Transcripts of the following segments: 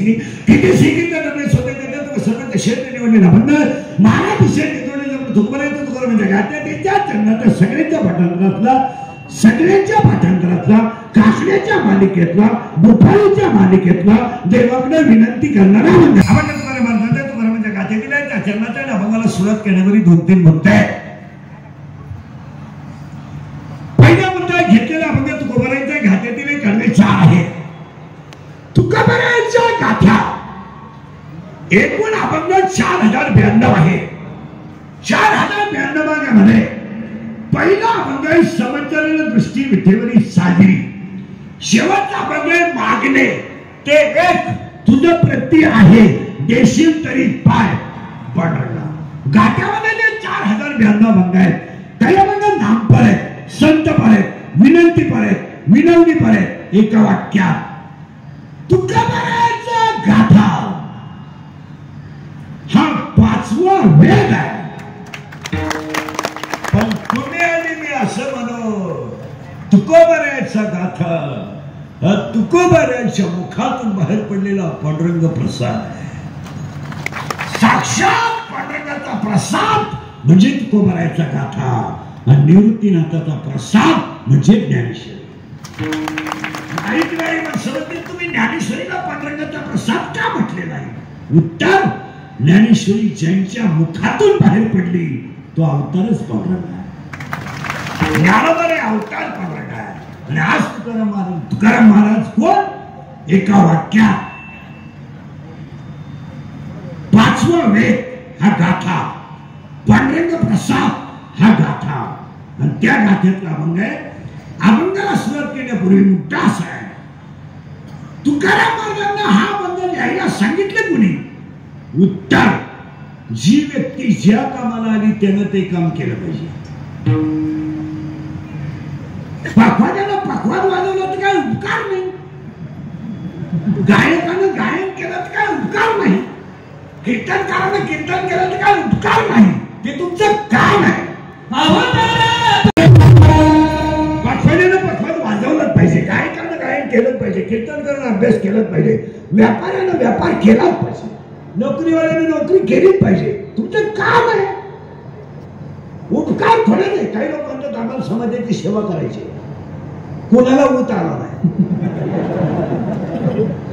सिंगी किती सिंगीचा डबे स्वतः देतात तो सर्व शेत निवडलेला म्हणणं महाराज शेत निवडलेलं तुकबरायचं तुकार म्हणजे गात्याच्या चरणाच्या सगळ्यांच्या पाठांतरातला काकड्याच्या मालिकेतला बुफाळीच्या मालिकेतला देवाकडे विनंती करणारा म्हणजे आपण तुकार म्हणतात तुकार म्हणजे गात्यातील त्या चरणाच्या अभंगाला सुरुवात करण्यावरी 2-3 मुद्दे आहेत. पहिला मुद्दा घेतलेला अभंग तुकोबरायच्या गात्यातील कळवेचा आहे. तुकोबरायच्या गाथा एकूण अभंग 4092 आहे. 4092 मध्ये पहिला अभंग आहे समंजलेल्या दृष्टी विठेवरी साजरी. शेवटचा अभंग आहे मागणे ते एक तुझं प्रती आहे देशील तरी पाय पडला. गाठ्यामध्ये जे 4092 अभंग आहेत काही अभंग नामपर आहेत, संतपर आहेत, विनंतीपर आहेत, विनवणीपर आहेत. एका वाक्यात तुकोबरायचा गाथा हा 5वा वेद आहे. पण तुम्ही आणि मी असं म्हणू तुकोबरायचा गाथा तुकोबरायच्या मुखातून बाहेर पडलेला पांडुरंग प्रसाद साक्षात पांडुरंगाचा प्रसाद म्हणजे तुकोबरायचा गाथा आणि निवृत्तीनाथाचा प्रसाद म्हणजे ज्ञानेश्वरी. नाही म्हणत तुम्ही ज्ञानेश्वरीला पांडुरंगाचा प्रसाद का म्हटले नाही? उत्तर ज्ञानेश्वरी ज्यांच्या मुखातून बाहेर पडली तो अवतारच पांडुरंग आहे. ज्ञानोबा अवतार पांडुरंग आहे. आणि आज तुकाराम महाराज कोण? एका वाक्यात 5वा वेद हा गाथा, पांडुरंग प्रसाद हा गाथा आणि त्या गाथेतला अभंग आहे. अभंगाला सुरुवात करण्यापूर्वी मुद्दा असा आहे तुकाराम महाराजांना हा अभंग लिहायला सांगितलं कोणी? उत्तर जी व्यक्ती ज्या कामाला आली त्यानं ते काम केलं पाहिजे. पखवाद्याला पखवाद वाजवलं तर काय उपकार नाही, गायकानं गायन केलं तर काय उपकार नाही, कीर्तनकारानं कीर्तन केलं तर काय उपकार नाही. ते तुमचं काम आहे. पखवाद्यानं पखवाद वाजवलंच पाहिजे, गायकानं गायन केलंच पाहिजे, कीर्तनकारानं अभ्यास केलाच पाहिजे, व्यापाऱ्यानं व्यापार केलाच पाहिजे, नोकरीवाल्याने नोकरी केलीच पाहिजे. तुमचं काम आहे. उपकार थोडे नाही. काही लोक म्हणतात आम्हाला समाजाची सेवा करायची, कोणाला उत आला नाही.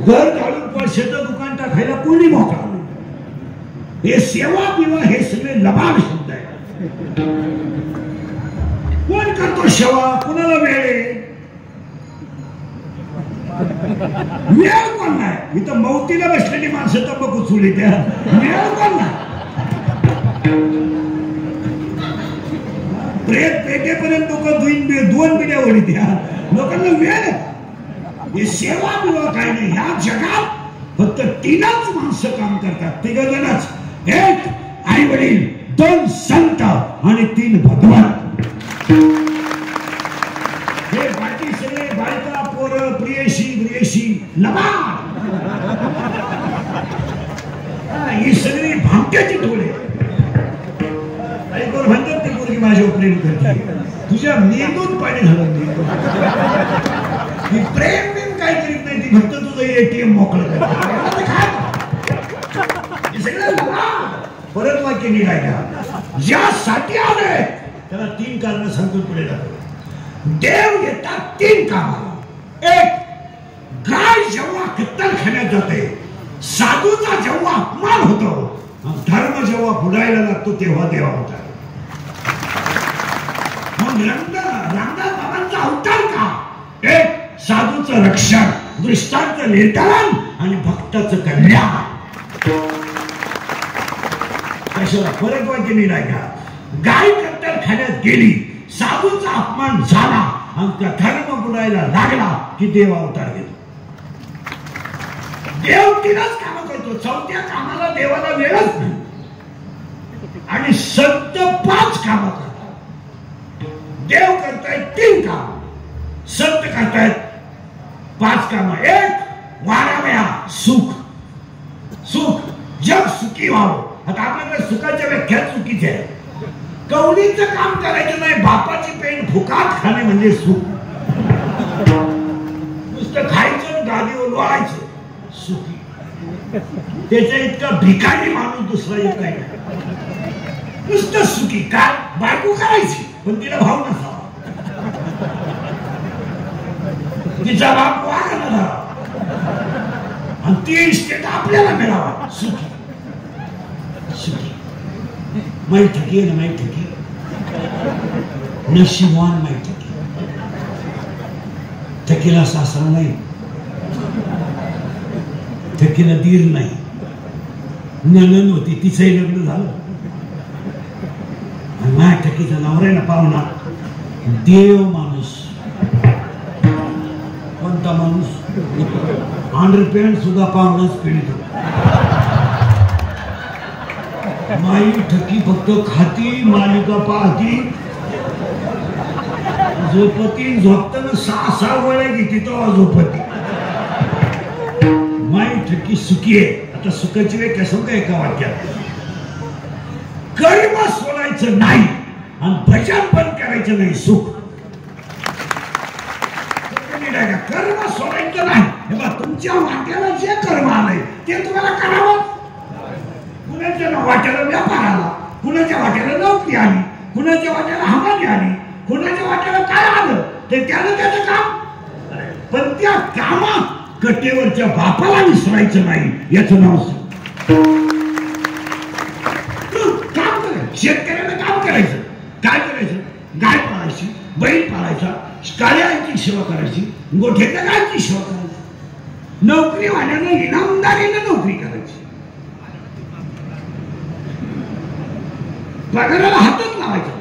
घर काढून पैशाचं दुकान टाकायला कोणी मोकळा नाही. हे सेवा बिवा हे सगळे लबाड शब्द आहे. कोण करतो सेवा? कोणाला वेळ वेळ कोण नाही? इथं मौतीला बसलेली माणसं तर बघ उचलली त्या वेळ कोण नाही. प्रेत पेटेपर्यंत लोक 2 पिढ्या ओढी द्या लोकांना वेळ. हे सेवा बिवा काय नाही. ह्या जगात फक्त 3च माणसं काम करतात. 3 जणच. 1 आई वडील, 2 संत आणि 3 भगवान. हे बाकी सगळे बायका पोरं प्रियशी लबाड ही सगळी भामट्याची टोळे. ऐकून म्हणतात ती पोरगी माझ्यावर प्रेम करते. तुझ्या मेंदूत पाणी घालून मी प्रेम बिन काय करीत नाही. ती फक्त तुझं ATM मोकळं करते. परत वाक्य निघायला ज्यासाठी आले त्याला 3 कारण सांगतो पुढे जातो. देव येतात 3 कामाला. 1 गाय जेव्हा कत्तलखान्यात जाते, साधूचा जेव्हा अपमान होतो, धर्म जेव्हा बुडायला लागतो तेव्हा देव होता. मग रामदास बाबांचा अवतार का? 1 साधूचं रक्षण, दृष्टांत निर्धारण आणि भक्ताचं कल्याण. कशाला फरक वाक्य नाही का? गाय कत्तलखान्यात गेली, साधूचा अपमान झाला आणि धर्म बुडायला लागला की देव अवतार घेतो. देव 3च कामं करतो. 4थ्या कामाला देवाला वेळच नाही. आणि संत 5 कामं करतात. देव करतायत 3 काम, संत करतायत 5 कामं. 1 वाराव्या सुख. जग सुखी व्हावं. आता आपल्याकडे सुखाच्या व्याख्या चुकीच्या आहे. कवडीचं काम करायचं नाही. बापाची पेन फुकाट खाणे म्हणजे सुख. नुसतं खायचं गादीवर लोळायचं सुखी. त्याच्या इतका भिकारी माणूस दुसरा येत नाही. नुसतं सुखी काय बायको करायची पण तिला भाव नसावा, तिचा बाप वागणं धरावा आणि ती इस्टेट आपल्याला मिळावा. सुखी सुखी माहिती ठकी ना, माहिती ठकी नशिबान माहिती ठकी. ठकीला सासरा नाही, ठकीला दीर नाही, नणंद होती तिचंही लग्न झालं. आणि माझ्या ठकीचा नवरा ना पाहुणा देव माणूस. कोणता माणूस? अंडरपॅन्ट सुद्धा पाहुणाच पिढीत होता. माई ठकी फक्त खाती, मालिका पाहती, झोपती. झोपताना 6-6 वेळा घेते तेव्हा झोपती. माई ठकी सुखी आहे. आता सुखाची वेळ कसं काय एका वाक्यात? कर्म सोडायचं नाही आणि भजन पण करायचं नाही. सुख कर्म सोडायचं नाही. हे बघ, तुमच्या वाट्याला जे कर्म आलंय ते तुम्हाला करावं. कुणाच्या वाट्याला व्यापार आला, कुणाच्या वाट्याला नोकरी आली, कुणाच्या वाट्याला हमाली आली, कुणाच्या वाट्याला काय आलं ते त्यानं त्याचं काम. पण त्या कामात कटेवरच्या बापाला विसरायचं नाही. याचं नाव काम करायचं. शेतकऱ्याला काम करायचं. काय करायचं? गाय पाळायची, बैल पाळायचा, काळ्याची सेवा करायची, गोठ्याच्या गायची सेवा करायची. नोकरीवाल्यानं इनामदारीनं नोकरी करायची. पगाराला हातच लावायचा,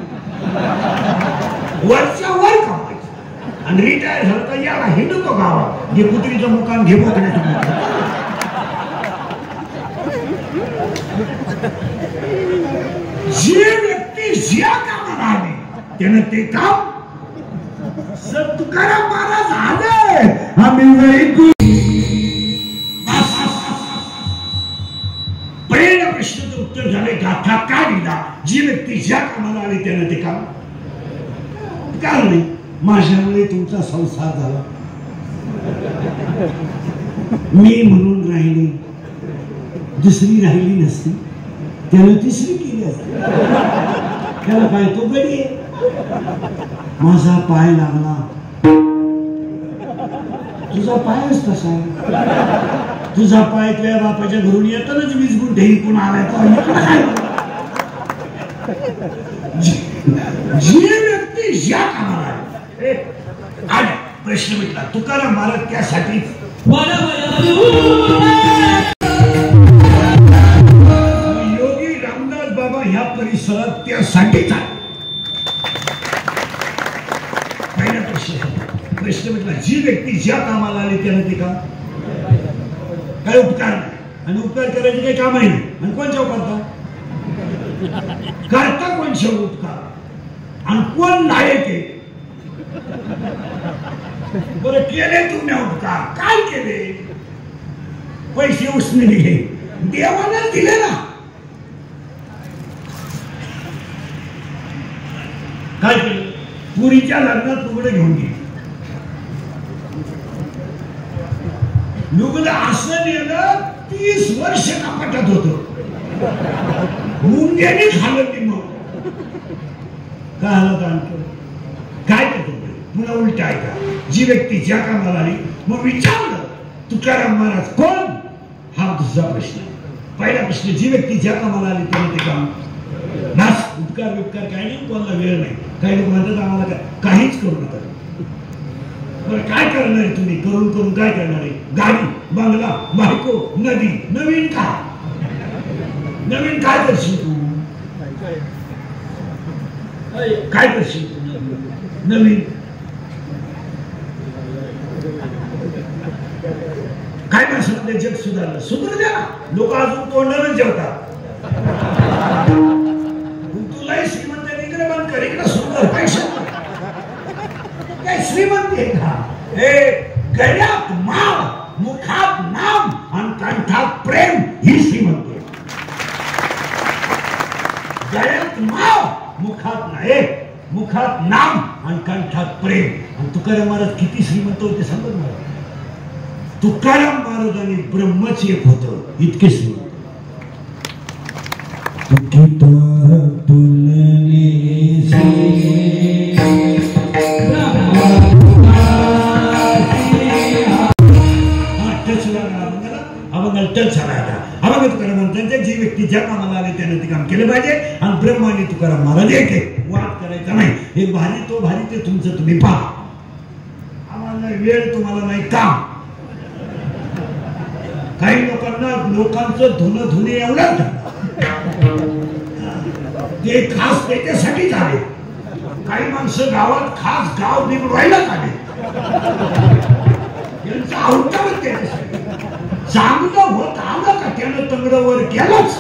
वरच्या वर कमवायचं. आणि रिटायर झालं तर याला हिंडतो गावात, घे कुत्रीचं मुकाम, घे बोकड्याचं मुकाम. जे व्यक्ती ज्या कामाला आली त्यानं ते काम तुकाराम महाराज आले. आम्ही पहिल्या प्रश्नाचं उत्तर झाले गाथा का दिला? जी व्यक्ती ज्या कामाला आली त्यानं ते काम. कारण नाही माझ्यामुळे तुमचा संसार झाला, मी म्हणून राहिली, दुसरी राहिली नसती, त्यानं तिसरी केली असती. त्याला काय तो गडी आहे. माझा पाय लागला, तुझा पायच तसा आहे. तुझा पाय तुझ्या बापाच्या घरून येतानाच 20 गुंठे इकून आलाय. जी व्यक्ती ज्या कामाला आली. प्रश्न मिटला. तुकाराम महाराज त्यासाठी योगी रामदास बाबा ह्या परिसरात त्यासाठीच आहे. पहिला प्रश्न म्हटला जी व्यक्ती ज्या कामाला आली त्यानं ते काम. काय उपकार नाही आणि उपकार करायचे काही काम नाही. आणि कोणच्या करता करता कोणच्या उपकार आणि कोण नायक आहे? बरं केले तुम्ही उपकार, काय केले? पैसे उसने दिले, देवानं दिले ना. काय केलं? पुरीच्या लग्नात लुगडं घेऊन गेली. लुगडं असं नेलं 30 वर्ष कपाटात होतं. मुंग्याने खाल्लं ती. मग काय हालत आणतो? काय करतो? पुन्हा उलट आहे का? जी व्यक्ती ज्या कामाला आली. मग विचारलं तुकाराम महाराज कोण? हा दुसरा प्रश्न. पहिला प्रश्न जी व्यक्ती ज्या कामाला आली त्याने ते काम. नाच उपकार विपकार काही नाही, कोणाला वेळ नाही. काही लोक म्हणतात आम्हाला काहीच करू नका. बरं काय करणार आहे तुम्ही? करून करून काय करणार आहे? गाडी, बंगला, बायको, नदी, नवीन काय? नवीन काय करशील तू? काय करशील तू नवीन? काय म्हणतात? जग सुधारलं. सुधरू द्या. लोक अजून तोंडानं जेवतात. तुलाही श्रीमंत इकडे बंद कर, इकडे सुंदर पैसा. काय श्रीमंत आहे का? हे गळ्यात माळ, मुखात नाम आणि कंठात प्रेम ही श्रीमंत आहे. गळ्यात माळ, मुखात नाही, मुखात नाम आणि कंठात प्रेम. आणि तुकाराम महाराज किती श्रीमंत होते सांगत मला. तुकाराम महाराज महाराजांनी ब्रह्मच एक होतं इतकेच नाही. जी व्यक्ती ज्या कामाला आले त्याने ते काम केलं पाहिजे आणि ब्रह्म आणि तुकाराम महाराज एक आहे, वाद करायचा नाही. हे भारी तो भारी ते तुमचं तुम्ही पहा. आम्हाला वेळ तुम्हाला नाही काम. काही लोकांचं धुणे एवढंच ते खास त्याच्यासाठीच आले. काही माणसं गावात खास गाव निवडायलाच आले. यांचं आवडतं त्याच्यासाठी चांगलं होत आलं का त्यानं तंगडवर केलंच.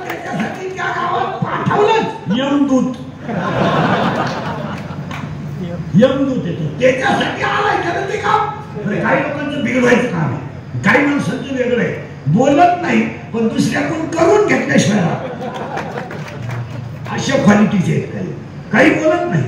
त्याच्यासाठी त्या गावात पाठवलंच यमदूत. यमदूत येतो त्याच्यासाठी आलाय त्यानं ते काम. काही लोकांचं बिघडवायचं काम आहे, काही माणसांचं वेगळं आहे. बोलत नाही पण दुसऱ्याकडून करून घेतल्याशिवाय अशा क्वालिटीचे आहेत. काही बोलत नाही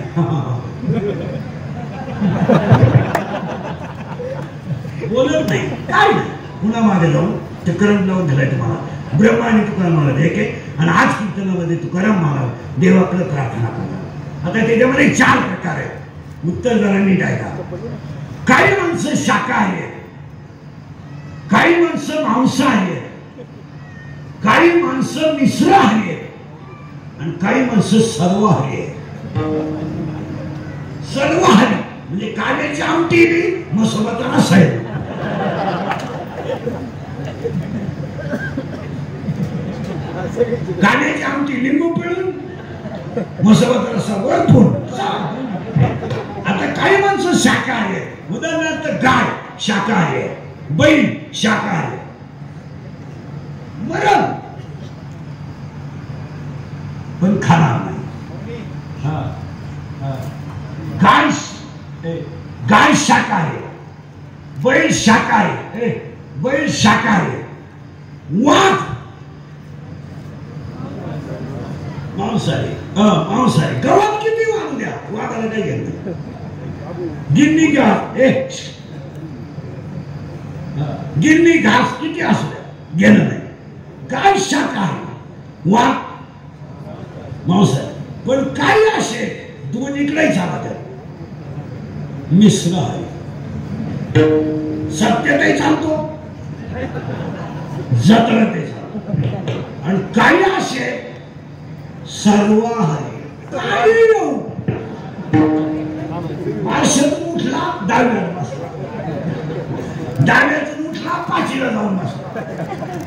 बोलत नाही काय नाही. पुन्हा मागे जाऊन ते करंट लावून दिलाय तुम्हाला. ब्रह्मा आणि तुकाराम महाराज एक आहे आणि आज कीर्तनामध्ये तुकाराम महाराज देवाकडे प्रार्थना करतात. आता त्याच्यामध्ये 4 प्रकार आहेत. उत्तर जरा नीट ऐका. काही माणसं शाकाहारी आहेत, काही माणसं मांसाहारी आहेत, काही माणसं मिश्राहारी आहेत आणि काही माणसं सर्वहारी आहेत. सर्वहारी म्हणजे कांद्याची आमटी मग सोबत रसायन. कांद्याची आमटी लिंबू पिळून मग सोबत रसा वरतून. आता काही माणसं शाकाहारी आहे. उदाहरणार्थ गाय शाकाहारी आहे, बैल शाकाहारी, मरण पण खाणार नाही. गाय शाकाहारी, बैल शाकाहारी, बैल शाकाहारी, वाघ मांसाहारी. मांसाहारी गवत किती वाढू द्या वाघाला नाही घेत. गिन्नी घास गिन्नी घास किती असू द्या घेणं नाही. गाय शाकाहारी, वाघ मांसाहारी. पण काही असे दोन्हीकडे चालत आहे. मिश्र आहे, सत्यते चालतो, जत्रते चालतो. आणि काही असे सर्व आहे. काही मार्शतून उठला डाव्यात बसला, डाव्यातून उठला पाचीला जाऊन बसला,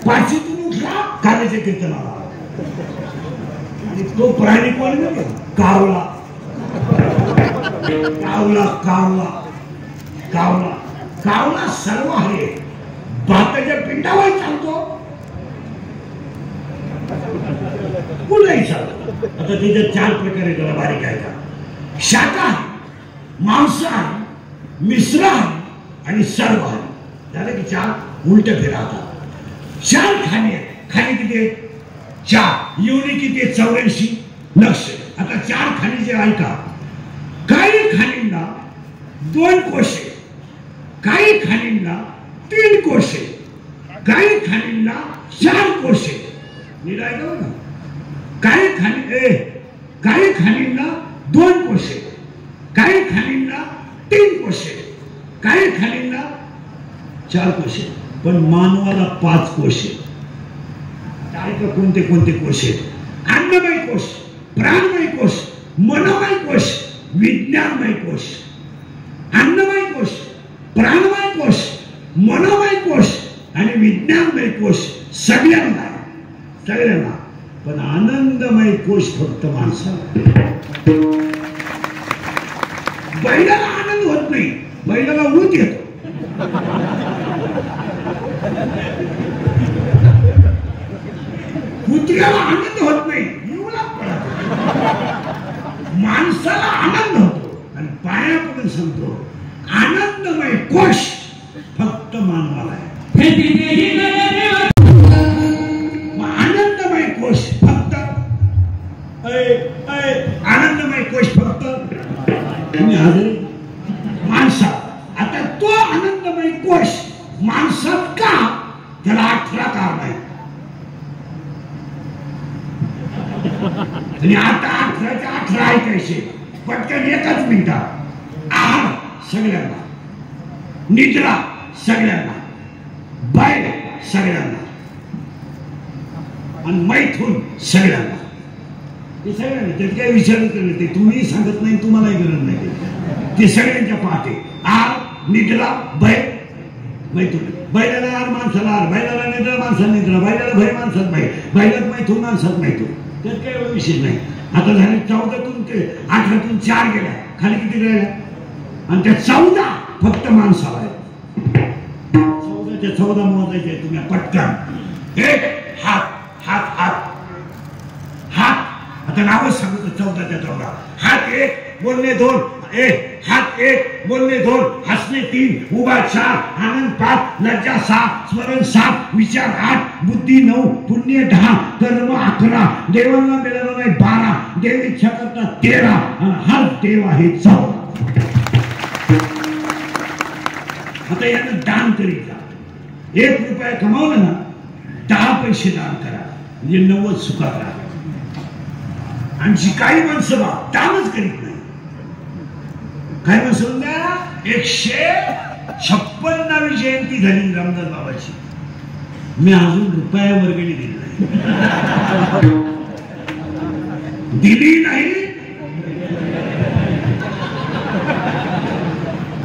पाचीतून उठला काल्याच्या कीर्तनाला. आणि तो प्राणी कोण म्हणजे कावला. कावला कावला कावला कावला सर्व आहे. भाताच्या पिंडावर चालतो, कुठलाही चालतो. आता त्याच्यात 4 प्रकारे जरा बारीक आहे का. शाकाहारी, मांसाहारी, मिश्राहारी आणि सर्वहारी. झालं की 4 उलट फिरवतात. 4 खाणे. खाणे किती आहेत? 4. युनिट किती आहे? 84 लक्ष. आता 4 खाणे जे ऐका. काही खाणींना 2 कोशे, काही खाणींना 3 कोशे, काही खाणींना 4 कोशे. नीट ऐका बघा. काही खाणींना 2 कोशे, काही खाणींना 3 कोशे, काही खाणींना 4 कोशे. पण मानवाला 5 कोशे. ऐका कोणते कोणते कोशे? अन्नमय कोश, प्राणमय कोश, मनोमय कोश, विज्ञानमय कोश. अन्नमय कोश, प्राणमय कोश, मनोमय कोश आणि विज्ञानमय कोश सगळ्यांना. पण आनंदमय कोश फक्त माणसाला. बैलाला आनंद होत नाही, बैलाला ऊत येतो. कुत्र्याला आनंद होत नाही, माणसाला आनंद होतो. आणि पाया पडून सांगतो आनंदमय कोश फक्त मानवाला आहे. आनंदमय कोश फक्त आनंदमय कोश फक्त कोश माणसात का? त्याला 18 कारण आहे. आणि आता 18च्या 18 ऐकायचे पटकन एकच मिनिटात. आहार सगळ्यांना, निद्रा सगळ्यांना, बैल सगळ्यांना आणि मैथून सगळ्यांना. ते सगळ्यांना त्यात काही विचारच नाही. ते तुम्ही सांगत नाही, तुम्हालाही गरज नाही. ते सगळ्यांच्या पाहते. आहार, निद्रा, बैल, मैथून. बैलाला आहार, माणसाला आहार. बैलाला निद्रा, माणसाला निद्रा. बैलाला भय, माणसात भय. बैलात मैथून, माणसात मैथून. त्यात काही एवढा विषय नाही. आता झाले 14तून ते 18तून 4 गेल्या, खाली किती राहिल्या? आणि त्या 14 फक्त माणसाला आहेत. 14च्या 14 मोजायचे तुम्ही पटकन. एक हात, हात, हात, हात. आता नावच सांगतो 14च्या 14. हात 1, बोलणे 2. हात 1, बोलणे 2, हसणे 3, उभा 4, आनंद 5, लज्जा 6, स्मरण 7, विचार 8, बुद्धी 9, पुण्य 10, कर्म 11, देवांना मिळालं नाही 12, देव इच्छा करता 13 आणि हा देव आहे 14. आता यानं दान करीत जा. 1 रुपया कमावलं ना 10 पैसे दान करा, म्हणजे 90 सुखात राहा. आणि जी काही माणसं दानच करीत नाही, काय म्हणून द्या. 156वी जयंती झाली रामदास बाबाची, मी अजून रुपया वर्गणी दिली नाही. दिली नाही,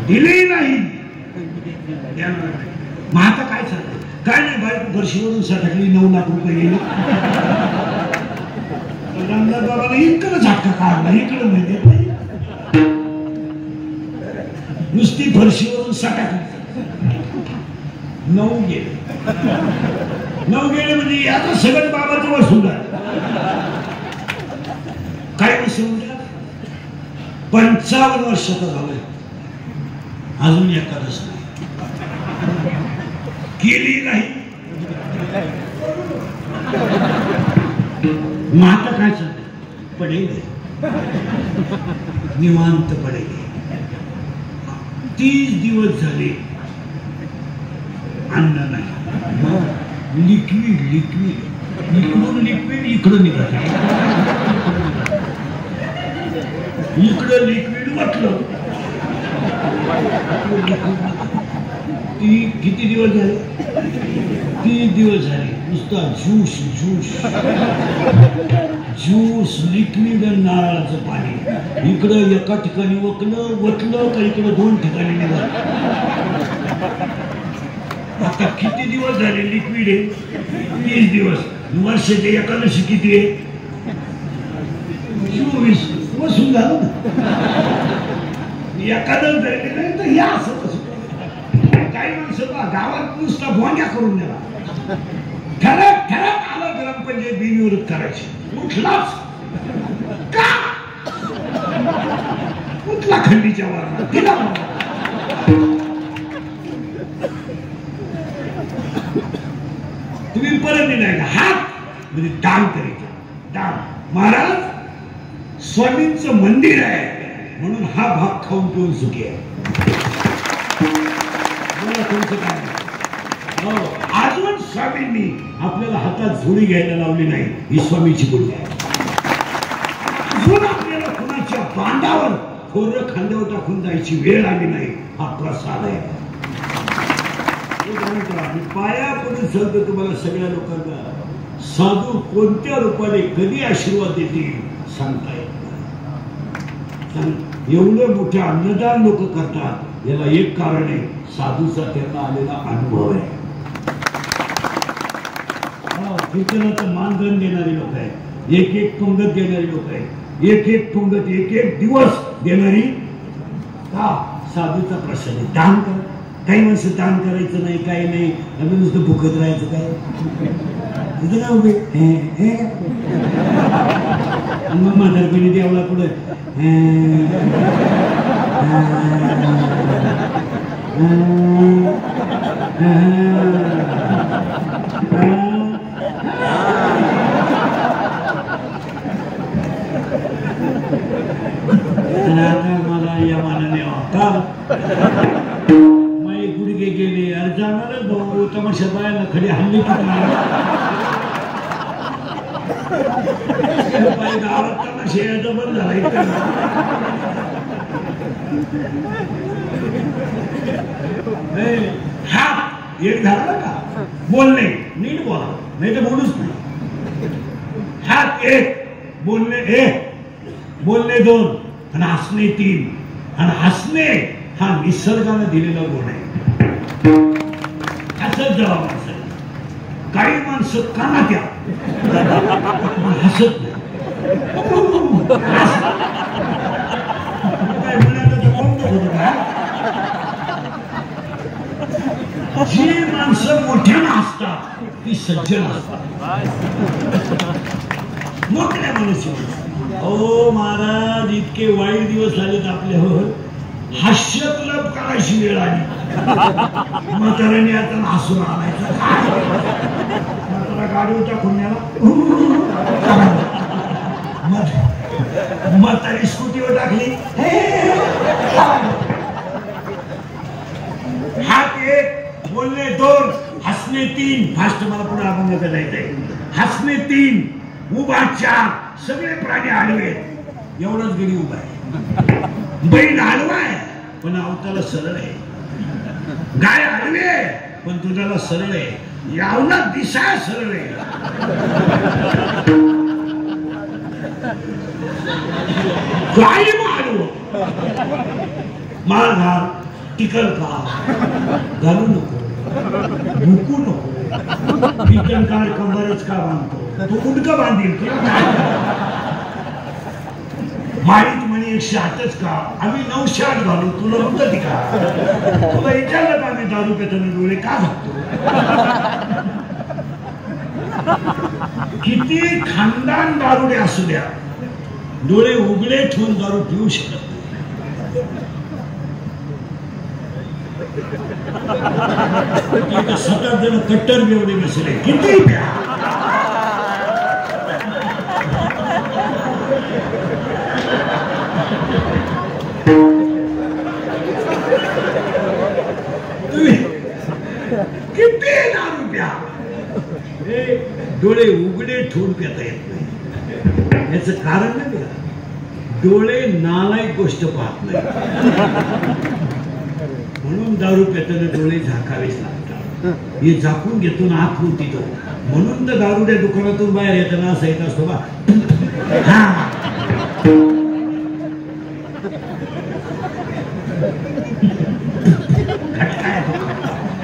दिली नाही. मग आता काय चाललंय? काय नाही, बायको वर्षीवरून सटकली, 9 लाख रुपये गेले. रामदास बाबाला इकडं झटका काढला, इकडं नाही देत नाही. नुसती फरशीवरून सटकली, 9 गेले. 9 गेले म्हणजे आता सगळं बाबाचं वसूल आहे. काय वसूल? 55 वर्षाचा झालंय, अजून एखादच नाही केली नाही. मग आता काय चाललंय? पडेल निवांत पडेल. 30 दिवस झाले अन्न नाही. लिक्विड लिक्विड इकडून लिक्विड इकडून निघाल, इकडं लिक्विड वाटलं. किती दिवस झाले? 30 दिवस झाले. नुसता ज्यूस ज्यूस ज्यूस, लिक्विड आणि नारळाचं पाणी. इकडं एका ठिकाणी वतलं का इकडं 2 ठिकाणी निघाल. आता किती दिवस झाले लिक्विड आहे? 30 दिवस. वर्षाचे एकादशी किती आहे? 24. वसूल झालं ना. एखादं जरी नाही तर या असं काही माणसं गावात नुसता भोंग्या करून दिला. ठरत ठरत आलं ग्रामपंचायत बिनविरोध करायची. उठलाच का? उठला खंडीच्या वरला दिला. तुम्ही परत दिलाय का? हात म्हणजे दान करायचं. दान. महाराज स्वामींचं मंदिर आहे म्हणून हा भाग खाऊन पिऊन सुखी आहे. अजून स्वामींनी आपल्याला हातात झोळी घ्यायला लावली नाही, ही स्वामीची गोडी आहे. अजून आपल्याला कुणाच्या बांधावर खोरं खांद्यावर टाकून जायची वेळ आली नाही, हा प्रसाद आहे. पाया पडून सांगतो तुम्हाला सगळ्या लोकांना, साधू कोणत्या रूपाने कधी आशीर्वाद देतील सांगता येत नाही. एवढं मोठे अन्नदान लोक करतात, याला एक कारण आहे, साधूचा त्यांना आलेला अनुभव आहे. कीर्तनाचं मानधन देणारी लोक आहेत, एक एक पंगत देणारी लोक आहेत, एक एक पंगत एक एक दिवस देणारी. का? साधूचा प्रसाद आहे. दान कर. काही माणसं दान करायचं नाही, काही नाही, नुसतं भुकत राहायचं. काय इथं काय उभे मग म्हातारपणी देवला पुढे मला या मानाने होता माझे गुडघे गेले. अरे जाणारच भाऊ, तमाशा बायाला खडी हल्ली गावात तमाशे यायचं बंद झाला. हा एक झाला का बोलणे, नीट बोला, नाही तर बोलूच नाही. हात एक, बोलणे एक, बोलणे दोन, आणि हसणे तीन. आणि हसणे हा निसर्गाने दिलेला गुण आहे. हसत जावा माणसं. काही माणसं कानात या हसत नाही. काय म्हणायचं बंद होत का? जी माणसं मोठ्यानं हसतात ती सज्जन असतात, मोठ्या मनुष्य. ओ महाराज, इतके वाईट दिवस आलेत आपले. हो, हास्य तुला करायची वेळ आली. म्हाताऱ्याने आता हसून आणायचं. म्हातारा गाडी टाकून न्याला, म्हातारी स्कूटीवर टाकली. हात एक, बोलणे दोन, हसणे तीन. फास्ट मला पुढे आपण जायचंय. हसणे तीन, उभा चार. सगळे प्राणी आडवे. एवढंच गडी उभा आहे. बैल आडवा आहे पण अवताला सरळ आहे. गाय आडवी आहे पण दुधाला सरळ आहे. यावला दिसा सरळ आहे. काय आडव माळ घाल, टिकल का घालू नको, भुकू नको. टिकल कार कंबरच का बांधतो, तो उडकं बांधील. माळीत म्हणे 108च का, आम्ही 908 घालू. तुला म्हणतं का? तुला विचारलं का आम्ही दारू पेताना डोळे का झाकतो? किती खानदान दारुडे असू द्या, डोळे उघडे ठेवून दारू पिऊ शकत नाही. 7 जण कट्टर बेवडे बसले. किती प्या किती दारू प्या, डोळे उघडे ठेवून पिता येत नाही. याच कारण नाही का? डोळे नालायक गोष्ट पाहत नाही, म्हणून दारू पिताना डोळे झाकावेच लागतात. हे झाकून घेतो ना आत होती तो. म्हणून तर दारूच्या दुकानातून बाहेर येताना असं येत असतो बा.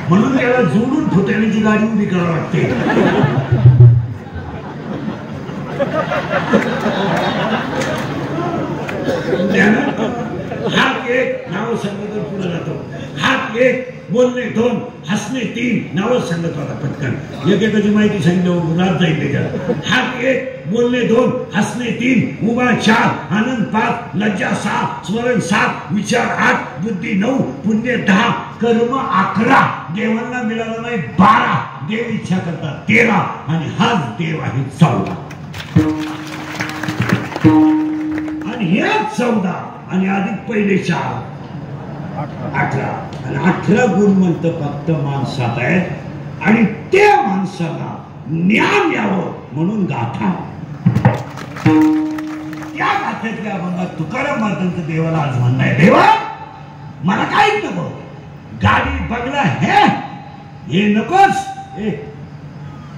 म्हणून त्याला जोडून फुटाण्याची गाडी उभी करावी लागते. हात एक, नाव सांगत पुढे जातो. हात एक, बोलणे दोन, हसणे तीन. नावच सांगत होता पटकन. एकेकाची माहिती सांगितलं रात जाईल त्याच्यात. हात एक, बोलणे दोन, हसणे तीन, उभा 4, आनंद 5, लज्जा 6, स्मरण 7, विचार 8, बुद्धी 9, पुण्य 10, कर्म 11, देवांना मिळाला नाही 12, देव इच्छा करतात 13, आणि हाच देव आहे 14. आणि हे 14 आणि अधिक पहिले 4, 18. आणि 18 गुण म्हणतं फक्त माणसात आहेत. आणि त्या माणसाला ज्ञान यावं म्हणून गाथा. त्या गाथ्यातल्या अभंगात तुकाराम महाराजांचं देवाला आज म्हणणं आहे, देवा मला काहीच नको, गाडी बंगला हे नकोच.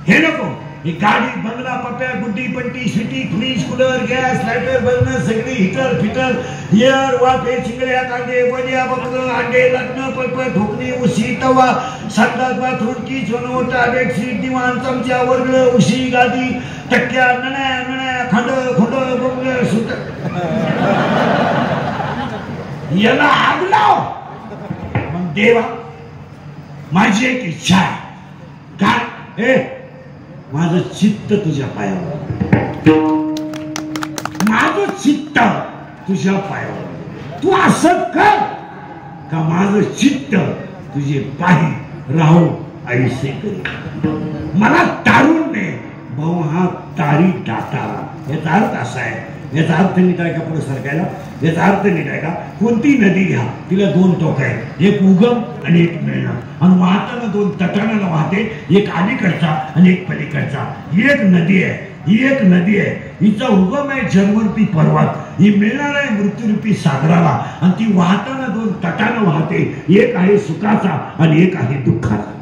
हे नको. ही गाडी बंगला पप्या गुड्डी पट्टी city fridge cooler gas lighter burner सगळी हिटर फिटर एअर वाफे चिंगड्या कांदे वड्या बकरं अंडे लग्न पळपळ ठोकणी उशी तवा संडास बाथरूम किचन ओटा बेडशीट दिवाण चमचा वर्ग उशी गादी टक्क्या नण्या खंड बंगले सुट याला आग लाव. मग देवा माझी एक इच्छा आहे. काय? माझं चित्त तुझ्या पायावर, माझं चित्त तुझ्या पायावर. तू असं कर का माझं चित्त तुझे पायी राहू ऐसे करी. मला तारून दे भाऊ, हा तारी दाता. याचा अर्थ असा आहे याचा अर्थ नीट आहे का पुढे सरकायला? याचा अर्थ नीट आहे का? कोणती नदी घ्या, तिला दोन टोक आहेत, एक उगम आणि एक मिळणं, आणि वाहताना दोन तटानं वाहते, एक अलीकडचा आणि एक पलीकडचा. ही एक नदी आहे, ही एक नदी आहे. हिचा उगम आहे जन्मरूपी पर्वत, ही मिळणार आहे मृत्यूरूपी सागराला, आणि ती वाहताना दोन तटानं वाहते, एक आहे सुखाचा आणि एक आहे दुःखाचा.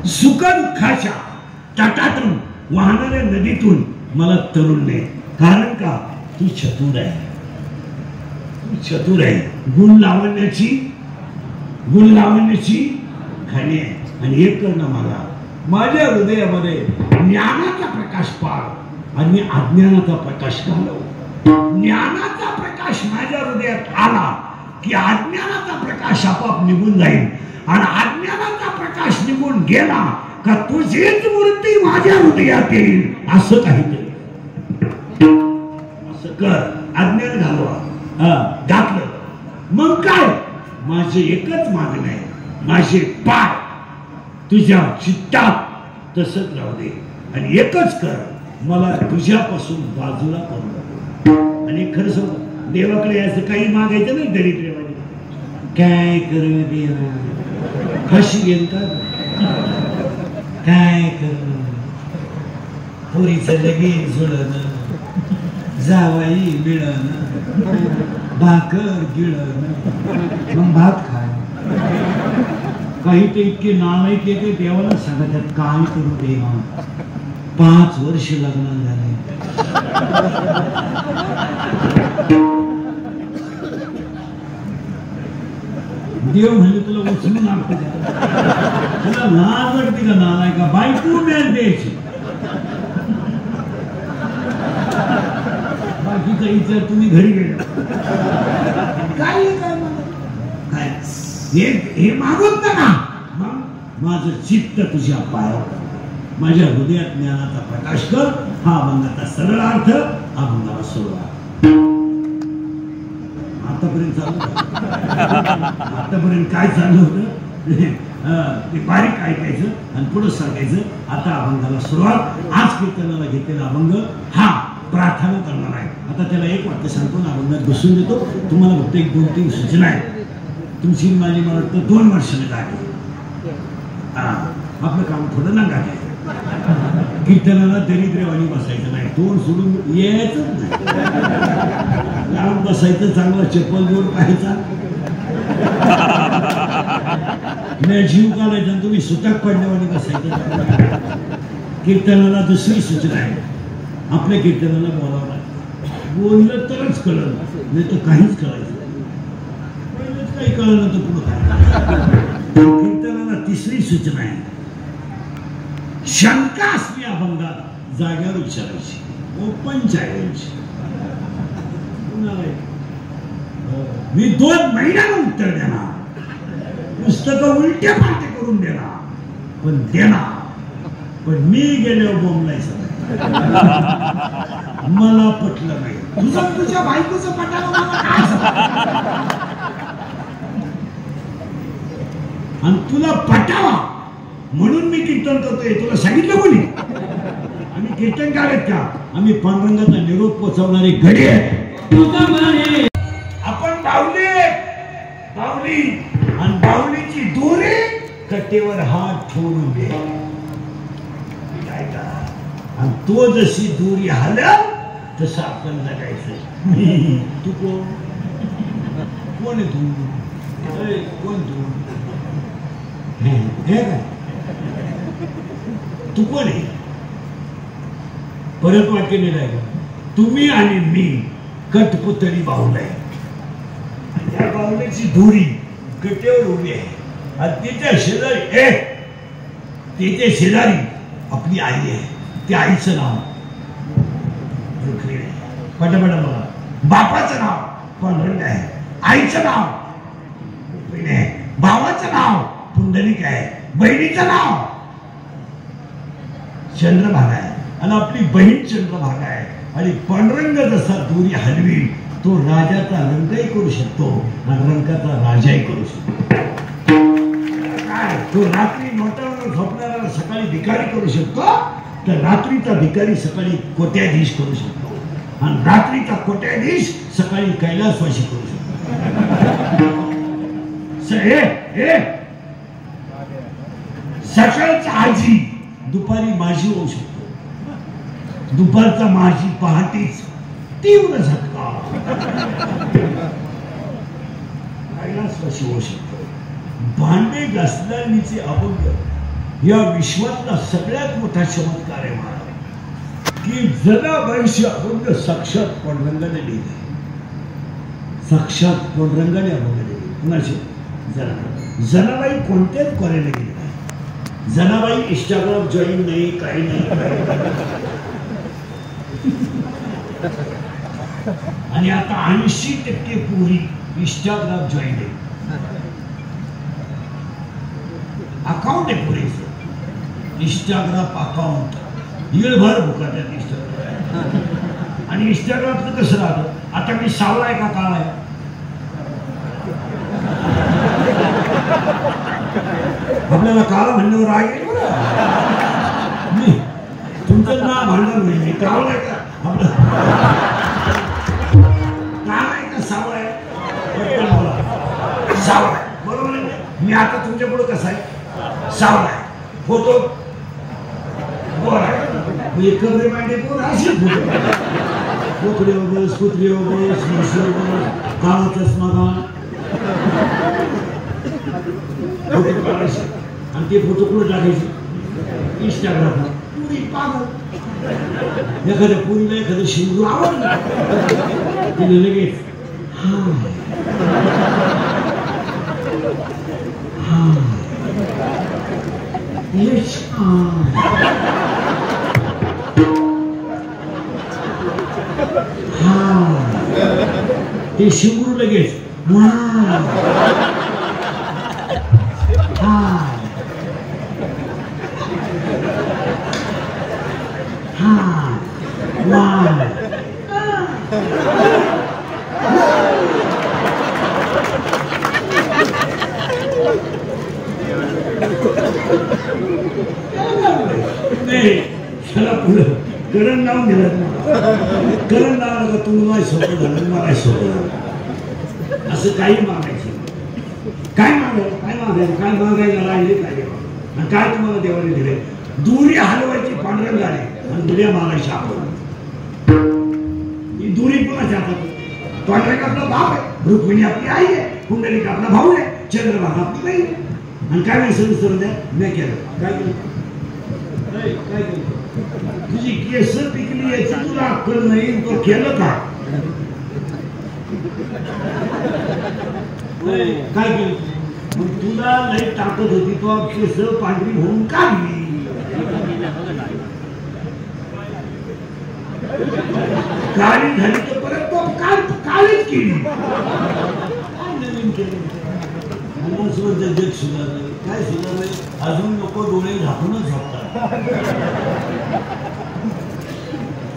सुख दुःखाच्या तटातून वाहणाऱ्या नदीतून मला तरुण नाही. कारण का? तू चतुर आहे, तू चतुर आहे. गुण लावण्याची खाणी आहे. आणि एक करणं मला माझ्या हृदयामध्ये ज्ञानाचा प्रकाश पाड आणि अज्ञानाचा प्रकाश घालव. ज्ञानाचा प्रकाश माझ्या हृदयात आला की अज्ञानाचा प्रकाश आपोआप निघून जाईल, आणि अज्ञानाचा प्रकाश निघून गेला का तुझीच मूर्ती माझ्या हृदयात येईल. असं काहीतरी असं कर. अज्ञान घालवा, घातलं. मग काय? माझे एकच मागणं आहे, माझे पाय तुझ्या चित्तात तसंच राहू दे, आणि एकच कर, मला तुझ्यापासून बाजूला करू नको. आणि खरं सांगू, देवाकडे असं काही मागायचं नाही दरिद्रवाणी. काय करू देवा, कशी घेऊन का, काय करू, पोरीचं लगीन जुळण, जावाई मिळण, भाकर गिळण, मग भात खाय. काही ते इतके नालायक येते, देवाला सांगतात काय करू देवा, 5 वर्ष लग्न झाले. देव म्हणजे तुला उचलून आणतो, तुला लाज वाटते का नालायका? बायको मिळेल द्यायची, बाकीचा विचार तुम्ही घरी गेला काय काय हे मागून ना. मग माझं चित्त तुझ्या पायावर, माझ्या हृदयात ज्ञानाचा प्रकाश कर. हा अभंगाचा सरळ अर्थ, अभंगाला सुरुवात. आतापर्यंत काय चालू होतं ते बारीक ऐकायचं आणि पुढे सांगायचं. आता अभंगाला सुरुवात. आज कीर्तनाला घेतलेला अभंग हा प्रार्थना करणार आहे. आता त्याला एक वाक्य सांगतो ना, अभंगात बसून देतो. तुम्हाला फक्त 1-2-3 सूचना आहेत. तुमची माझी मला वाटतं 2 वर्षाने लागली. आपलं काम थोडं नका आहे. कीर्तनाला दरिद्रवाणी बसायचं नाही, तोंड सोडून यायचं नाही. लावून बसायचं, चांगला चप्पल जोड पाहायचा, जीव काढायचा, तुम्ही सुतक पडल्यावानी बसायचं. कीर्तनाला दुसरी सूचना आहे, आपल्या कीर्तनाला बोलावं लागतं. बोललं तरच कळलं, नाही तर काहीच कळायचं पहिलंच काही कळलं तर पुढं काय. कीर्तनाला तिसरी सूचना आहे, शंका असली अभंगात जाग्यावर विचारायची, ओपन चॅलेंज. मी 2 महिन्याला उत्तर देणार, पुस्तकं उलट्या पालट्या करून देणार, पण देणार. पण मी गेल्यावर बोंबलायचं मला पटलं नाही. तुझं तुझ्या बायकोचं पटावं मला काय, आणि तुला पटावा म्हणून मी कीर्तन करतोय. तुला सांगितलं कोणी? आम्ही कीर्तनकार आहेत का? आम्ही पांडुरंगाचा निरोप पोचवणारे घडे आहेत. आपण बावली आणि बावलीची दोरी कट्टेवर हात ठेवून दे, आणि तो जशी दोरी हलल तसं आपण जगायचं. तू कोण आहे? कोण तू कोण आहे? परत वाक्य नाही राहिलं. तुम्ही आणि मी कठपुतळी बाहुला आहे. या बाहुल्याची दोरी कट्ट्यावर उभी आहे, आणि तिच्या शेजारी आपली आई आहे. त्या आईचं नाव रुक्मिणी आहे. पटापटा बघा. बापाचं नाव पांडुरंग आहे, आईचं नाव रुक्मिणी आहे, भावाचं नाव पुंडलिक आहे, बहिणीचं नाव चंद्रभागा आहे, आणि आपली बहीण चंद्रभागा आहे. आणि पांडुरंग जसा दोरी हलवी, तो राजाचा रंगही करू शकतो आणि रंगाचा राजाही करू शकतो. काय तो रात्री नोटावर झोपणारा सकाळी भिकारी करू शकतो, तर रात्रीचा भिकारी सकाळी कोट्याधीश करू शकतो, आणि रात्रीचा कोट्याधीश सकाळी कैलासवासी करू शकतो. सकाळचा आजी दुपारी माझी होऊ शकतो, दुपारचा माझी पहाटेच तीव्र झटका कैलासवासी होऊ शकतो. भांडे घासणारीचे अभंग या विश्वातला सगळ्यात मोठा चमत्कार आहे महाराज, की जनाबाईचे अभंग साक्षात पांडुरंगाने लिहिले, साक्षात पांडुरंगाने अभंग लिहिले. कुणाचे? जनाबाई कोणत्याच कॉलेजला गेले नाही. जनाबाई इंस्टाग्राम जॉईन नाही, काही नाही. आणि आता 80% पुरी इंस्टाग्राम जॉईन आहे. अकाउंट आहे पुरेच इंस्टाग्राम अकाउंट, येळभर भुका त्यात इंस्टाग्राम. आणि इंस्टाग्रामचं कसं राहतं, आता मी सावळा आहे का काळा आहे? आपल्याला काळा म्हणल्यावर राग येईल बरं. मी तुमचं नाव म्हणणार नाही, मी काळा आहे का आपलं, काळा आहे का सावळा आहे? सावळा आहे, बरोबर आहे. मी आता तुमच्या पुढे कसा आहे? सावळा आहे. फोटो गोरा आहे, कमरे मांडे गोरा असे फोटो, कोकडे बस, कुत्रे बस, म्हशी बस, काळा चष्मा घाल, फोटो काढायचे आणि ते फोटो कुठे टाकायचे? इंस्टाग्रामला. पुरी पागल, एखाद्या पुरीला एखादं शिवरू आवडलं तिने लगेच ते शिवरू लगेच करण लावून दिलं, करण लावलं का तुम्ही माझी सोपं झालं, मला सोपं झालं. असं काही मागायचं, काय मागायला राहिले काय, काय तुम्हाला देवाने दिले? दुरी हलवायची पांडुरंगाने आणि दुर्या मागायची आपण. ही दुरी कोणाच्या हातात? पांडुरंग आपला बाप आहे, रुक्मिणी आपली आई आहे, कुंडलिक आपला भाऊ आहे, चंद्रभागा आपली बहीण आहे. आणि काय नाही सर द्या, मी केलं काय केलं? काय केलं? तुझी केस पिकली याची तुला अक्कल नाही, तो केलं का? काय केलं? मग तुला लई ताकद होती, तो केस पांढरी होऊन काढली. काळी झाली तर परत तो काळीच केली. काय नवीन केलं? जग सुधारलं, काय सुधारलं? अजून लोक डोळे झाकूनच झोपतात.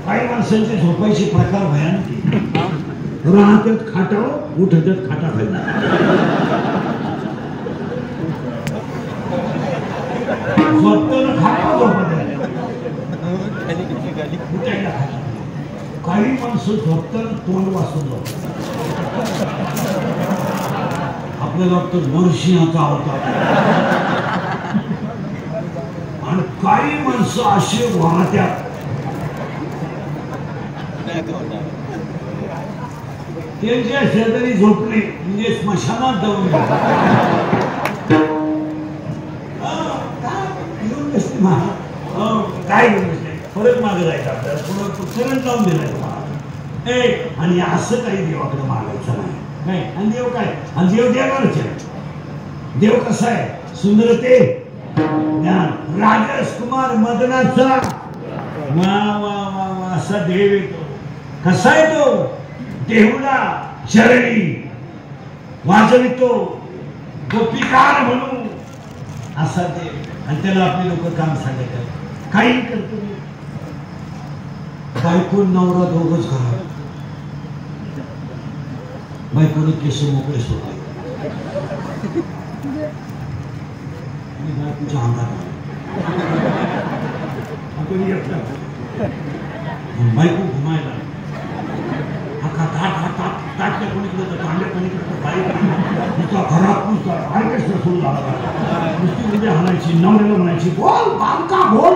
काही माणसांचे झोपायचे प्रकार भयानक, राहतात खाटावर, उठतात खाटाखाली. झोपताना खाटावर झोपतात, उठायला खाटा. काही माणसं झोपताना तोंड वाचून झोपतात. आपल्याला वाटतं वर्षी आता होता. आणि काही माणसं असे वाहत्यात, त्यांच्या शेजारी झोपणे म्हणजे स्मशानात जाऊन काय घेऊन बसले, परत मागे जायचं आपल्याला, पुढं करंट लावून दिलाय तुम्हाला. आणि असं काही देवाकडे मागायचं नाही. आणि देव काय? आणि देव देणारच आहे. देव कसा आहे? सुंदरते, ज्ञान, राजकुमार मदनाचा वा वा वा वा असा देव येतो. कसा आहे तो? देहुला चरणी वाजवितो, गोपिकार म्हणून असा देव. आणि त्याला आपले लोक काम सांगतात, काही करतो. बायको नवरा दोघच घरात, बायकोने केस मोकळे सोडले. माझी बायकोच्या अंगात बायको घुमायला आता ताटल्या कोणीकडे तांड्या कोणीकडे बाईक घरात नुसता ऑर्केस्ट्रा सुरू झाला नुसती म्हणजे हाणायची नवऱ्याला म्हणायची बोल बालका बोल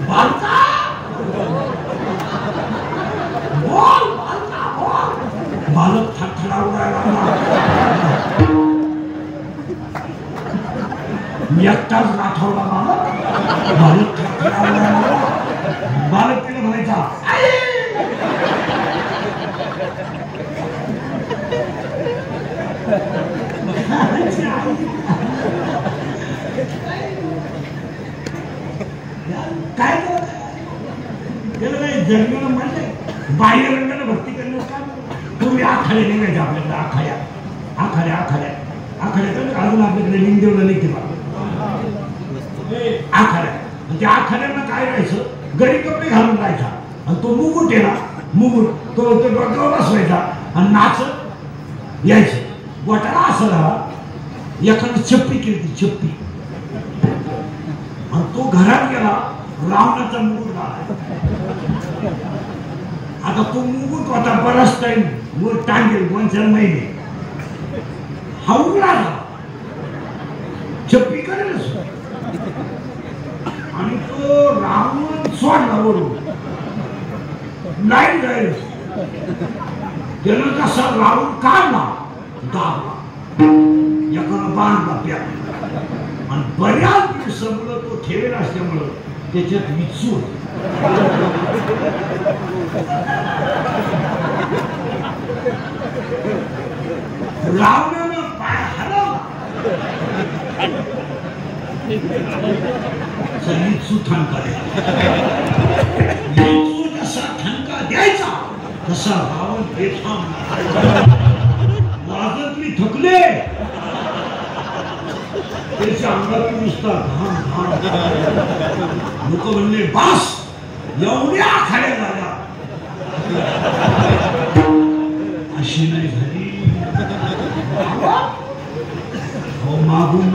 बालका बोल बालका बोल बालक थरथरा उडायला मी एकटाच राठवला बालक थरथरा उडायला बालक तिला म्हणायचा काय केलं काय जन्माला म्हणते बाह्य रंगाला भक्ती करण्यास काय पूर्वी आखाडे निघायचे आपल्याकडे आखाड्या अजून आपल्याकडे लिंगदेवला नाही केला आखाड्या म्हणजे आखाड्यांना काय राहायचं गडी कपडे घालून राहायचा आणि तो मुकुट आहे ना मुकुट तो डोक्यावर बसवायचा आणि नाच यायचं गोटाला असं राहा एखादी चप्पी केली चप्पी आणि तो घरात गेला रावणाचा मुकुट घाला आता तो मुकुट होता बराच टाइम वर टांगेल 2-4 महिने हाऊला चप्पी करेल आणि तो रावण सोडला वरून लाईट जाईल त्यानं कसा रावण काढला दाबला एकाला बांधला प्या आणि बऱ्याच दिवसामुळं तो ठेवेल असल्यामुळं त्याच्यात विचूर रावणानं पाय हलवला विचू ठणका विचू जसा ठणका द्यायचा तसा रावण बेथाम वाजतली थकले त्याच्या अंगातून नुसता घाम लोक म्हणले बास एवढ्या आखाड्या झाल्या अशी नाही झाली मागून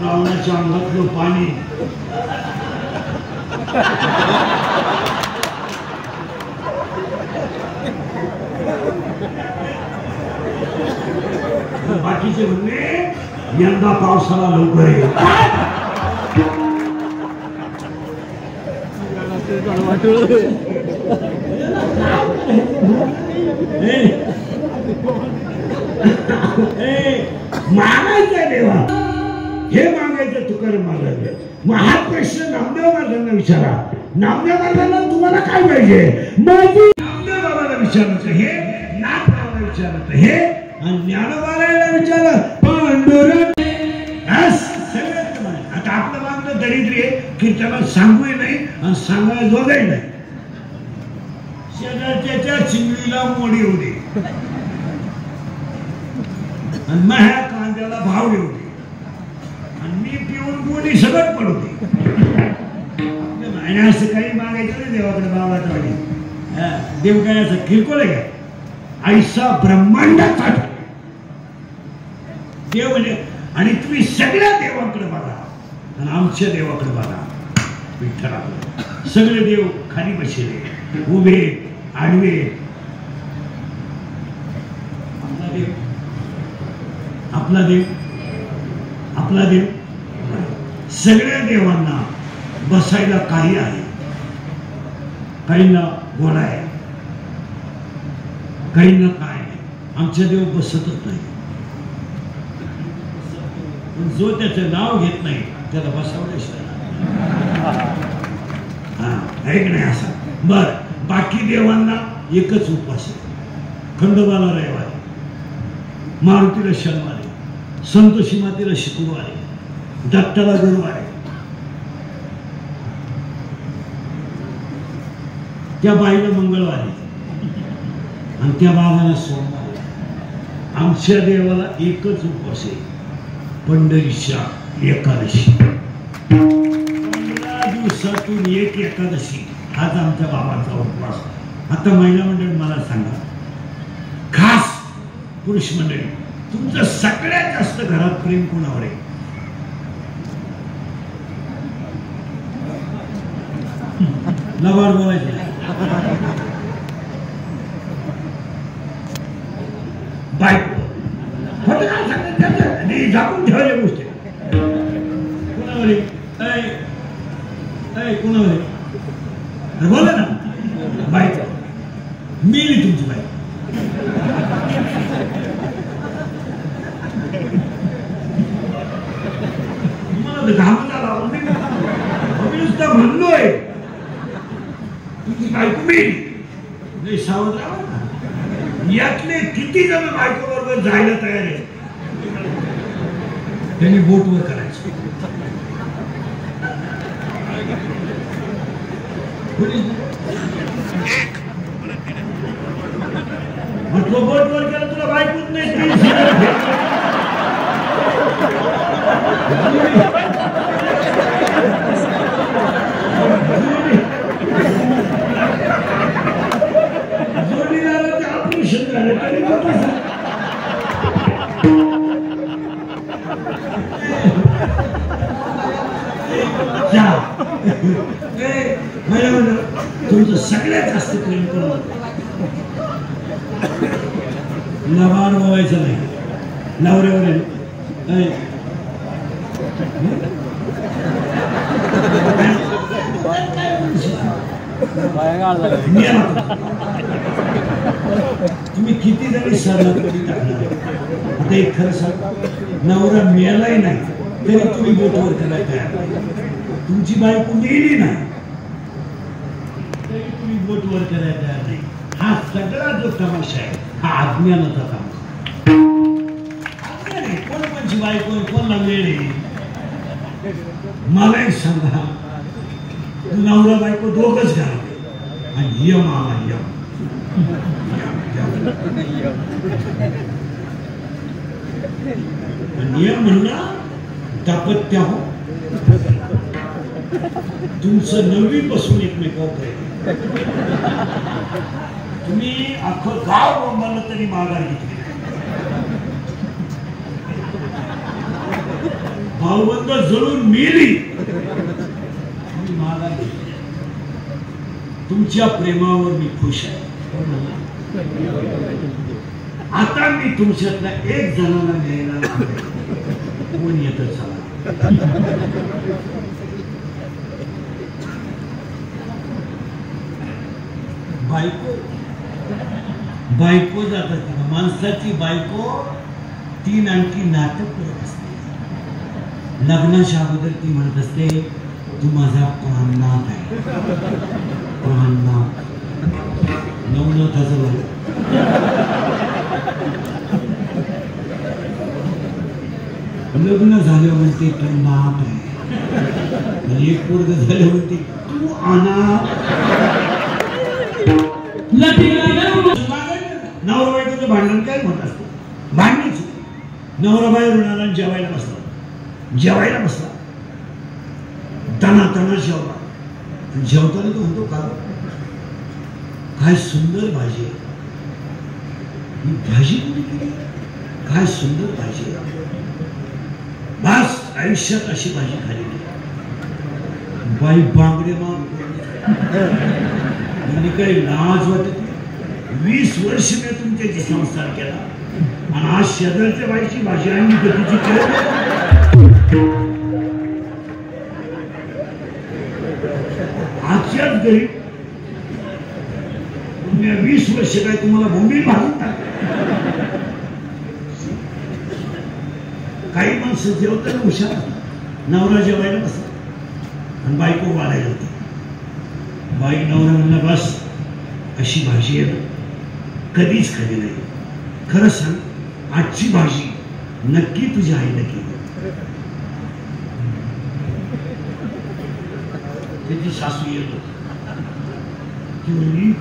रावणाच्या अंगातलं पाणी बाकीचे म्हणले यंदा पावसाला लवकर येईल मागायचं देवा हे मागायचं तुकाराम महाराज मग हा प्रश्न नामदेव महाराजांना विचारा नामदेव महाराजांना तुम्हाला काय पाहिजे माझी नामदेव बाबाला विचारायचं हे नाथ बाबाला विचारायचं हे आणि ज्ञानोबाला विचार पांडुरंग आता आपलं मागणं दरिद्री आहे की त्याला सांगूही नाही आणि सांगायला जोगाही नाही शेजारच्या चिंगळीला मोडी येऊ दे आणि माझ्या कांद्याला भाव येऊ दे आणि मी पिऊन गोडी सगळं पडू दे असं काही मागायचं नाही देवाकडे बाबाच्या वाडी देव काय असं किरकोळ आहे का ऐसा ब्रह्मांडाचा देव म्हणजे आणि तुम्ही सगळ्या देवाकडे बघा आणि आमच्या देवाकडे बघा विठ्ठला सगळे देव खाली बसले उभे आडवे आपला देव सगळ्या देवांना बसायला काही आहे काहींना गोळा आहे काहींना काय आहे आमच्या देव बसतच नाही जो त्याचं नाव घेत नाही त्याला बसवल्याशिवाय ऐक नाही असा बर बाकी देवांना एकच उपास आहे खंडोबाला रविवारी मारुतीला शनिवारी संतोषी मातेला शुक्रवारी दत्ताला गुरुवारी त्या बाईला मंगळवारी आणि त्या बाबाला सोमवारी आमच्या देवाला एकच उपवास आहे पंढरीच्या एकादशी 15 दिवसातून एक एकादशी हाच आमच्या बाबाचा उपवास आता महिला मंडळ मला सांगा खास पुरुष मंडळी, तुमचं सगळ्यात जास्त घरात प्रेम कोणावर आहे? लबाड बोलायचं बायको झाकून ठेवायच्या गोष्टी कोणावर कोणावर बोला ना. बायको मेली तुमची बायको. मला घामला लावून मी नुसतं म्हणलोय तुझी बायको मेली. सावध राहा. यातले किती जण बायको बरोबर जायला तयार आहे? त्यांनी बोटवर करायचं. म्हटलं बोटवर केलं तुला बायकोच नाही. जोडीदाराचं ऑपरेशन झालं तरी तुमचं सगळ्यात जास्त प्रेम करून लबाड बोलायचं नाही. नवऱ्यावर तुम्ही किती जरी सरळ कधी टाकणार. आता एक खरं सांग, नवरा मेलाही नाही तरी तुम्ही बोटवर करायला तयार. तुमची बायको मेली नाही तरी तुम्ही बोटवर करायला तयार नाही. हा सगळा जो तमाशा आहे हा अज्ञानाचा तमाशा. कोण कोणची बायको कोणला वेळ आहे? मला एक सांगा, तू नवरा बायको दोघच घाल आणि यम आला यम. नियम म्हणला दापत्य हो. तुमचं 9वी पासून एकमेकावर प्रेम. तुम्ही अख्खं गाव बोंबाला तरी माघार घेतली. भाऊबंद जळून मेली माघार घेतली. तुमच्या प्रेमावर मी खुश आहे. आता मी तुमच्यातला एक जणाला न्यायला कोण येत चला. बायको जातात. माणसाची बायको ती आणखी नाटक करत असते. लग्नाच्या अगोदर ती म्हणत असते, तू माझा प्राणनाथ आहे. प्राणनाथ नवनाथाचं झालं. लग्न झालं म्हणते तू नाथ आहे. एक पोरग झालं म्हणते तू अनाथ. नवरा बायकोचं भांडण काय म्हणत असतं? भांडणीच. नवरा बाई रुणाला जेवायला बसला. जेवायला बसला तना तना जेवला. जेवताना तो म्हणतो का काय सुंदर भाजी आहे. ही भाजी कोणी केली? काय सुंदर भाजी आहे. बस आयुष्यात अशी भाजी खाली. बाई बांगडे म्हणजे काही लाज वाटत. 20 वर्ष मी तुमच्याशी संसार केला आणि आज शेजारच्या बाईची भाजी आणली तर तिची आजच्याच घरी 20 वर्ष काय तुम्हाला बोंबी भाजून टाकतात. काही माणसं जेवताना हुशार. नवरा जेवायला बसला आणि बायको वाढायला होती. बाई नवरा म्हणला बस अशी भाजी आहे कधीच खाली नाही. खरं सांग आजची भाजी नक्की तुझ्या आईने केली. त्याची सासू येत होती.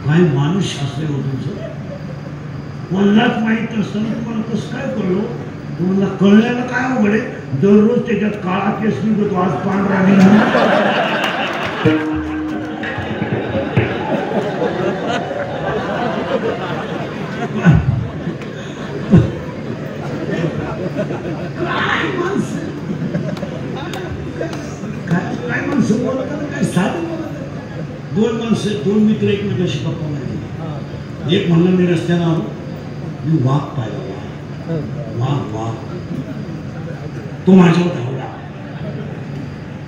काय माणूस शास्त्र हो तुमचं. कोणालाच माहित नसताना तुम्हाला कसं काय कळलो? तुम्हाला कळल्याला काय अवघड आहे? दररोज त्याच्यात काळा केस निघतो, आज पांढरा निघतो. दोन माणसं, दोन मित्र एकमेकांशी गप्पा मारले. एक म्हणलं मी रस्त्यानं आलो, मी वाघ पाहिला, वाघ वाघ. तो माझ्यावर धावला.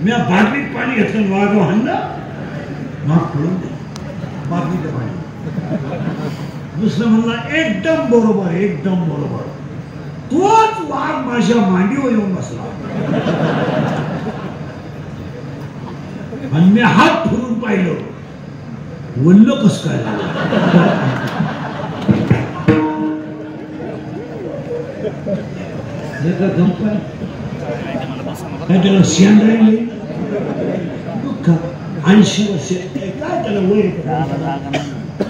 मी बाटलीत पाणी घेतलं, वाघ हाणलं, वाघ पळून गेला बाटलीचं पाणी. दुसरं म्हणला एकदम बरोबर, एकदम बरोबर. तोच वाघ माझ्या मांडीवर येऊन बसला आणि मी हात फिरून पाहिलं, वल्ल कस काय झालं. काय त्याला शेंदायले दुःख 80 वर्ष काय त्याला वय.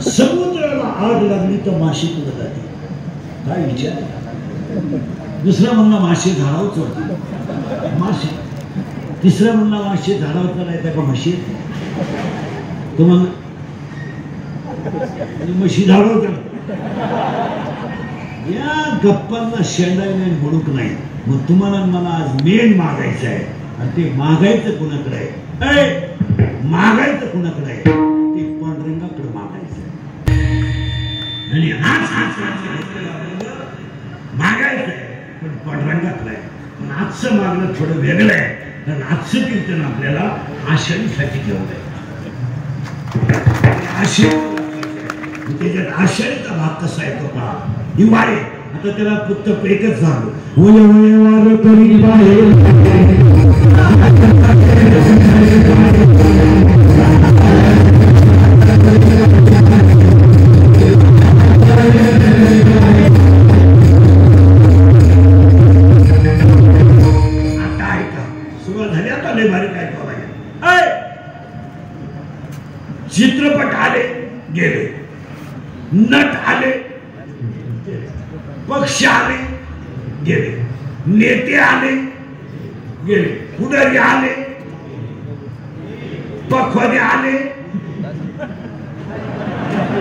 समुद्राला आग लागली तर माशी पुढे जाते, काय विचार. दुसरा म्हणला मासे झाडावर चढते, मासे. तिसरा म्हणला मासे झाडावर चढायचा का म्हशी. तो म्हणला म्हशी झाडावर चढ. या गप्पांना शेंडायला बुडूक नाही. मग तुम्हाला मला आज मेन मागायचं आहे, आणि ते मागायचं कुणाकडे आहे, मागायचं कुणाकडे आहे, ते पांडुरंगाकडे मागायचं. आणि हाच हाच मागायचं आहे, पण पांडुरंगाकडे आहे. पण आजचं मागणं थोडं वेगळं आहे, कारण आजचं कीर्तन आपल्याला आषाढीसाठी ठेवलंय. त्याच्यात आषाढीचा भाग कसा येतो पहा. दिवाळी आता त्याला फक्त एकच झालं, आता ऐका, सुरुवात झाली आता लय भारी काय पाहिजे. चित्रपट आले गेले, नट आले पक्ष आले गेले, नेते आले गेले, पुढारी आले, पखवादे आले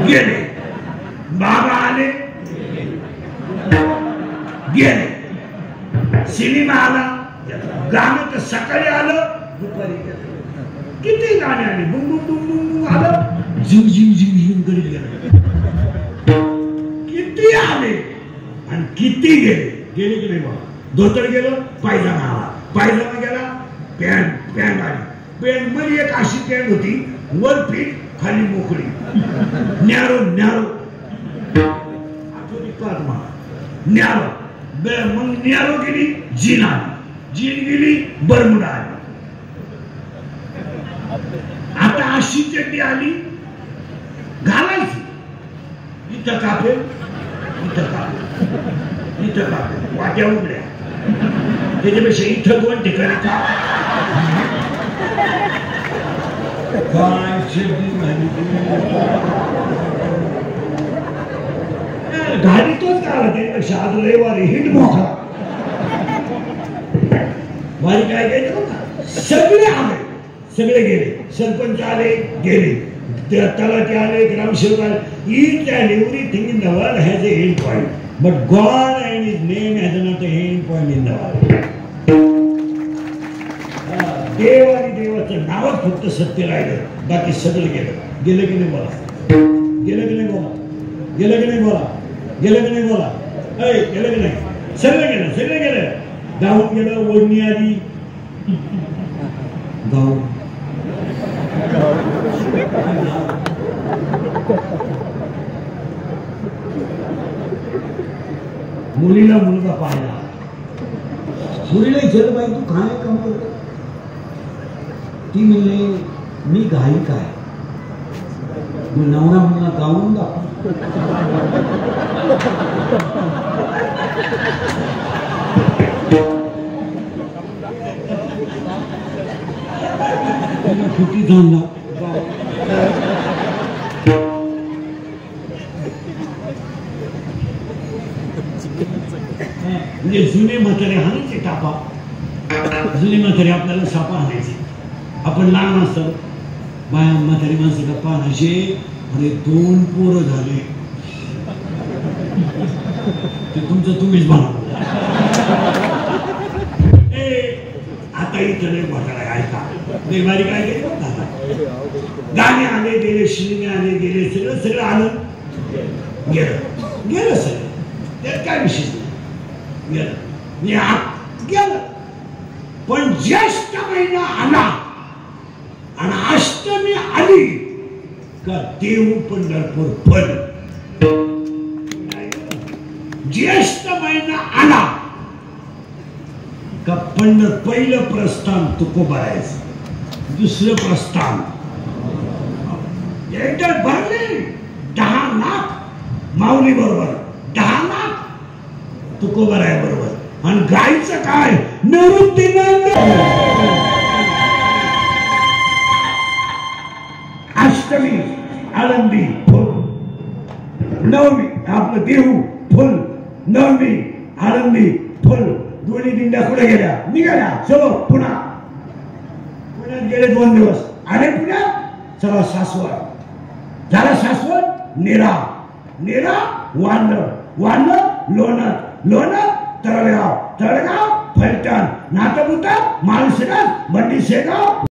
गेले, बाबा आले गेले, सिनेमा आला, गाणं तर सकाळी आलं, दुपारी किती गाणे आले, बुम बुम बुम बुम आलं, झिंग झिंग झिंग झिंग करीत गेलं. किती आले आणि किती गेले. गेले की नाही बघा. धोतर गेलं, पायजामा आला, पायजामा गेला, पॅन्ट आली, पॅन्ट मध्ये एक अशी पॅन्ट होती, वर पीठ खाली मोकळी, न्यारो न्यारो न्यारो. मग न्यारो गेली, जीन आली, जीन गेली, बरमुडा आली. आता अशी चड्डी आली घालायची, इथं कापेल, इथं कापेल, इथं कापेल, वाट्या उघड्या. त्याच्यापेक्षा इथं दोन ठिकाणी का काय गाडी तोच का आला. त्याच्यापेक्षा आज रविवारी हिट मोठा वारी काय घ्यायचं ना. सगळे आले, सगळे गेले, सरपंच आले गेले, तलाठी आले, ग्रामसेवक आले. Each and everything in the world has a end point, but God and His name has not a end point in the world. देव आणि देवाचं नावच फक्त सत्य राहिलं, बाकी सगळं गेलं. गेलं की नाही बोला, गेलं की नाही बोला, गेलं की नाही बोला, गेलं की नाही बोला, गेलं की नाही. सगळं गेलं, सगळं गेलं. गाऊन गेलं, ओढणी आली, गाऊन मुलीला मुलगा पाहिला, मुलीला विचारलं बाई तू काय काम करतो. ती म्हणले मी गायिका आहे. नवरा म्हणला गाऊन दाखव. कुठे जाऊन म्हणजे जुने म्हातारे हाणायचे टापा, जुने म्हातारे आपल्याला सापा हाणायचे. आपण लहान असतात बाया म्हातारी माणसं गप्पा हाणायचे. अरे 2 पोरं झाले, ते तुमचं तुम्हीच बनवा. आता इथं घोटाळा ऐका देवारी काय केलं गाणे आले गेले शिल्मे आले गेले सगळं सगळं आलं गेलं गेलं सगळं त्यात काय विशेष नाही गेलं गेलं पण ज्येष्ठ महिना आला आणि अष्टमी आली का देव पंढरपूर फल ज्येष्ठ महिना आला का पहिलं प्रस्थान तुकोबारायचं दुसरं प्रस्थान एकदा भरले 10 लाख माऊली बरोबर 10 लाख तुकोबाराय बरोबर आणि गायचं काय निवृत्तीनंद अष्टमी आळंदी फुल नवमी आपलं देहू फुल नवमी आळंदी फुल दोन्ही दिंड्या कुठे गेल्या निघाल्या चलो पुण्यात गेले 2 दिवस आले पुण्यात चला सासवड झाला सासवड नेरा वाढलं लोणार तळगाव फलटण नाटपुता माळशिरस बंडी शेगाव